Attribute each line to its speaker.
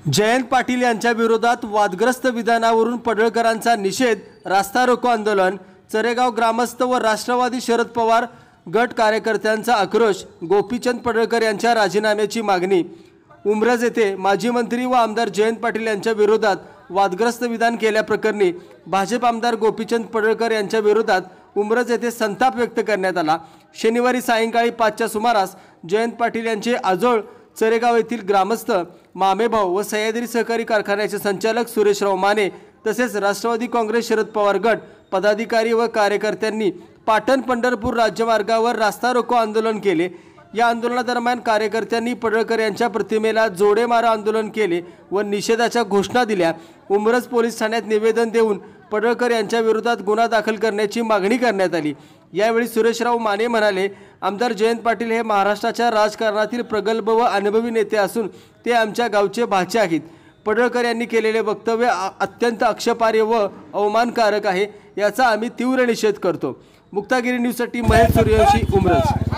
Speaker 1: जयंत पाटील यांच्या विरोधात वादग्रस्त विधानावरून पडळकरांचा निषेध, रास्ता रोको आंदोलन, चरेगाव ग्रामस्थ व राष्ट्रवादी शरद पवार गट कार्यकर्त्यांचा आक्रोश, गोपीचंद पडळकर यांच्या राजीनाम्याची मागणी। उमरज येथे माजी मंत्री व आमदार जयंत पाटील यांच्या विरोधात वादग्रस्त विधान केल्याप्रकरणी भाजप आमदार गोपीचंद पडळकर यांच्या विरोधात उमरज येथे संताप व्यक्त करण्यात आला। शनिवारी सायंकाळी 5च्या सुमारास जयंत पाटील यांचे आजोळ चरेगाव येथील ग्रामस्थ, मामेभाऊ व सह्याद्री सहकारी कारखान्याचे संचालक सुरेशराव माने तसेच राष्ट्रवादी काँग्रेस शरद पवार गट पदाधिकारी व कार्यकर्त्यांनी पाटण पंढरपूर राज्यमार्गावर रास्ता रोको आंदोलन केले। या आंदोलनादरम्यान कार्यकर्त्यांनी पडळकर यांच्या प्रतिमेला जोडे मारा आंदोलन केले व निषेधाच्या घोषणा दिल्या। उमरज पोलीस ठाण्यात निवेदन देऊन पडळकर यांच्या विरोधात गुन्हा दाखल करण्याची मागणी करण्यात आली। यावेळी सुरेशराव माने म्हणाले, आमदार जयंत पाटील हे महाराष्ट्राच्या राजकारणातील प्रगल्भ व अनुभवी नेते असून ते आमच्या गावचे भाचे आहेत। पडळकर यांनी केलेले वक्तव्य अत्यंत आक्षेपार्ह व अवमानकारक आहे, याचा आम्ही तीव्र निषेध करतो। मुक्तागिरी न्यूजसाठी महेश सूर्यवंशी, उमरज।